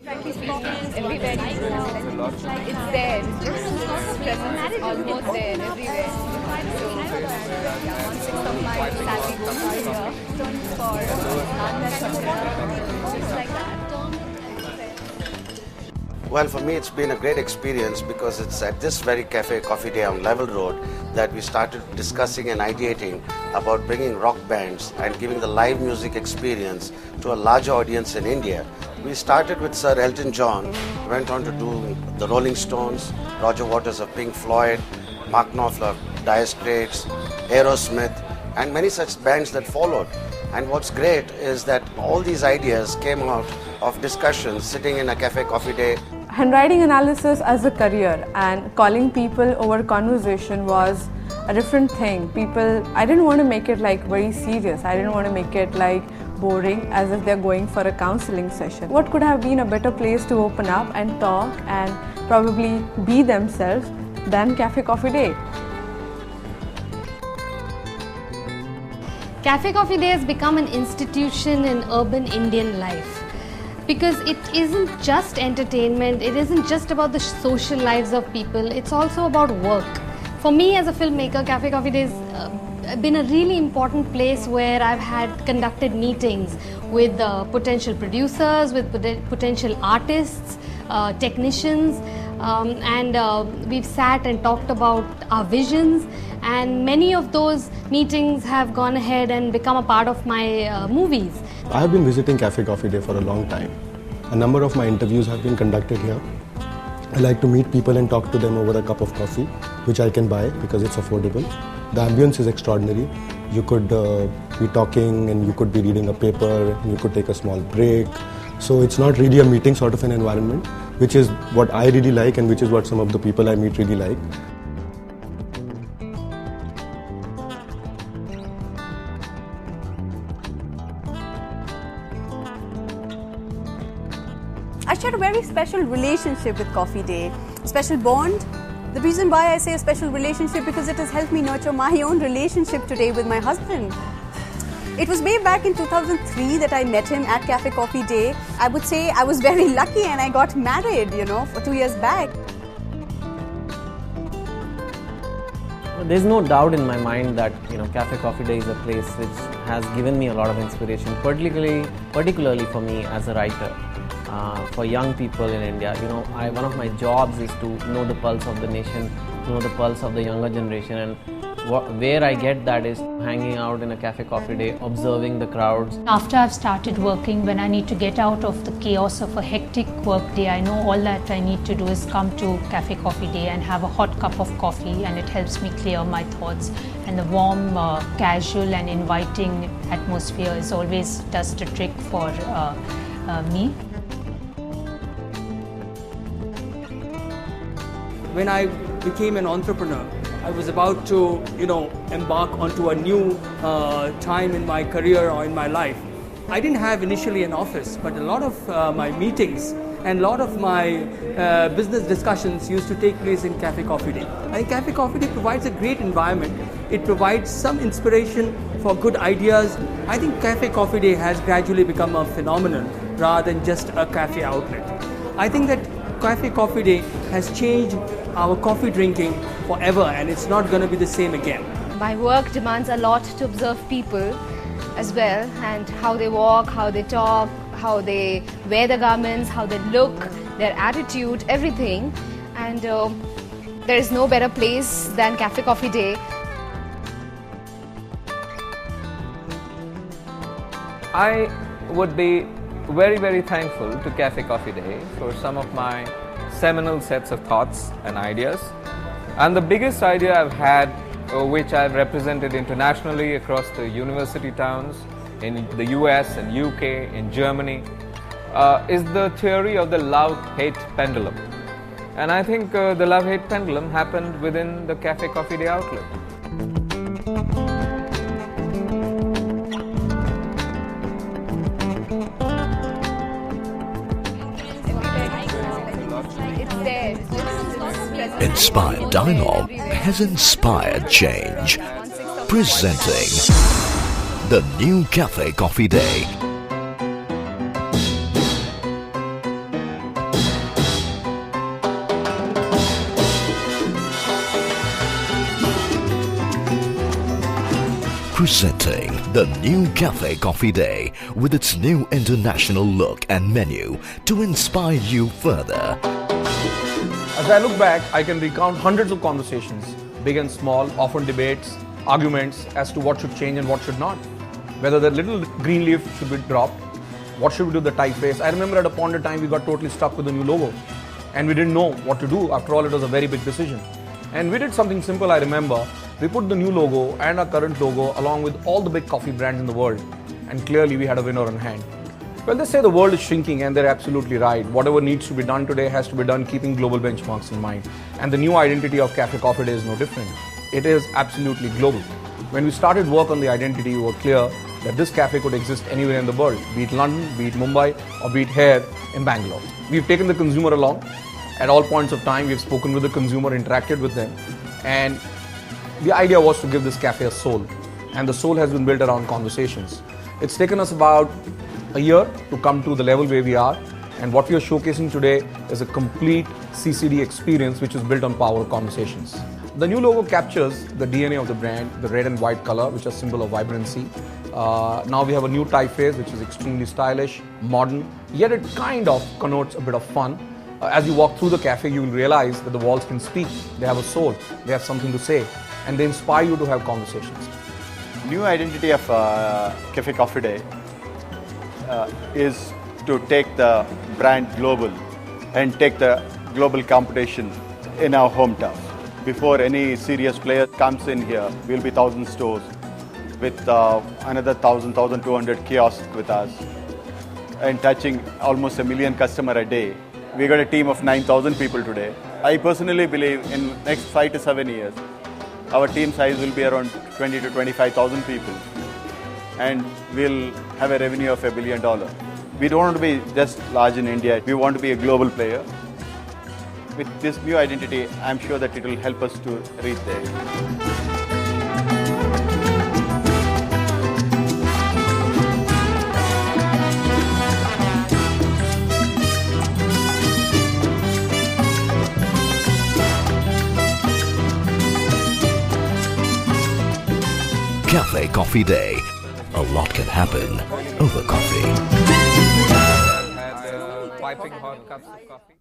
Everywhere it's there. It's just presence is almost there everywhere. So one of my salary goes out here for just like that. Well, for me, it's been a great experience because it's at this very cafe, Coffee Day on Level Road, that we started discussing and ideating about bringing rock bands and giving the live music experience to a larger audience in India. We started with Sir Elton John, went on to do the Rolling Stones, Roger Waters of Pink Floyd, Mark Knopfler of Dire Straits, Aerosmith, and many such bands that followed. And what's great is that all these ideas came out of discussions sitting in a cafe Coffee Day. Handwriting analysis as a career and calling people over conversation was a different thing. I didn't want to make it like very serious. I didn't want to make it like boring as if they're going for a counseling session. What could have been a better place to open up and talk and probably be themselves than Cafe Coffee Day? Cafe Coffee Day has become an institution in urban Indian life because it isn't just entertainment, it isn't just about the social lives of people, it's also about work. For me as a filmmaker, Cafe Coffee Day has been a really important place where I've conducted meetings with potential producers, with potential artists, technicians, and we've sat and talked about our visions, and many of those meetings have gone ahead and become a part of my movies. I have been visiting Cafe Coffee Day for a long time. A number of my interviews have been conducted here. I like to meet people and talk to them over a cup of coffee, which I can buy because it's affordable. The ambience is extraordinary. You could be talking and you could be reading a paper, you could take a small break. So it's not really a meeting sort of an environment, which is what I really like and which is what some of the people I meet really like. I share a very special relationship with Coffee Day, special bond. The reason why I say a special relationship because it has helped me nurture my own relationship today with my husband. It was way back in 2003 that I met him at Cafe Coffee Day. I would say I was very lucky and I got married, for 2 years back. There's no doubt in my mind that Cafe Coffee Day is a place which has given me a lot of inspiration, particularly for me as a writer. For young people in India, one of my jobs is to know the pulse of the nation, know the pulse of the younger generation, and where I get that is hanging out in a Cafe Coffee Day, observing the crowds. After I've started working, when I need to get out of the chaos of a hectic work day, I know all that I need to do is come to Cafe Coffee Day and have a hot cup of coffee, and it helps me clear my thoughts. And the warm, casual and inviting atmosphere always does the trick for me. When I became an entrepreneur, I was about to, embark onto a new time in my career or in my life. I didn't have initially an office, but a lot of my meetings and a lot of my business discussions used to take place in Cafe Coffee Day. I think Cafe Coffee Day provides a great environment. It provides some inspiration for good ideas. I think Cafe Coffee Day has gradually become a phenomenon rather than just a cafe outlet. I think that Cafe Coffee Day has changed our coffee drinking forever, and it's not going to be the same again. My work demands a lot to observe people as well, and how they walk, how they talk, how they wear the garments, how they look, their attitude, everything. And there is no better place than Cafe Coffee Day. I would be very, very thankful to Cafe Coffee Day for some of my seminal sets of thoughts and ideas. And the biggest idea I've had, which I've represented internationally across the university towns in the US and UK, in Germany, is the theory of the love-hate pendulum. And I think the love-hate pendulum happened within the Cafe Coffee Day outlet. Inspired dialogue has inspired change. Presenting the new Cafe Coffee Day. presenting the new Cafe Coffee Day with its new international look and menu to inspire you further. As I look back, I can recount hundreds of conversations, big and small, often debates, arguments as to what should change and what should not. Whether the little green leaf should be dropped, what should we do with the typeface. I remember at a point in time we got totally stuck with the new logo and we didn't know what to do. After all, it was a very big decision. And we did something simple, I remember. We put the new logo and our current logo along with all the big coffee brands in the world, and clearly we had a winner on hand. Well, they say the world is shrinking and they're absolutely right. Whatever needs to be done today has to be done keeping global benchmarks in mind. And the new identity of Cafe Coffee Day is no different. It is absolutely global. When we started work on the identity, we were clear that this cafe could exist anywhere in the world, be it London, be it Mumbai, or be it here in Bangalore. We've taken the consumer along. At all points of time, we've spoken with the consumer, interacted with them, and the idea was to give this cafe a soul. And the soul has been built around conversations. It's taken us about a year to come to the level where we are, and what we are showcasing today is a complete CCD experience which is built on power of conversations. The new logo captures the DNA of the brand, the red and white color, which is a symbol of vibrancy. Now we have a new typeface which is extremely stylish, modern, yet it kind of connotes a bit of fun. As you walk through the cafe, you will realize that the walls can speak, they have a soul, they have something to say, and they inspire you to have conversations. New identity of Cafe Coffee Day is to take the brand global and take the global competition in our hometown. Before any serious player comes in here, we'll be 1,000 stores with another 1,200 kiosks with us and touching almost 1 million customers a day. We got a team of 9,000 people today. I personally believe in next 5 to 7 years, our team size will be around 20 to 25,000 people, and we'll have a revenue of $1 billion. We don't want to be just large in India. We want to be a global player. With this new identity, I'm sure that it will help us to reach there. Cafe Coffee Day. A lot can happen over coffee. Piping hot cups of coffee.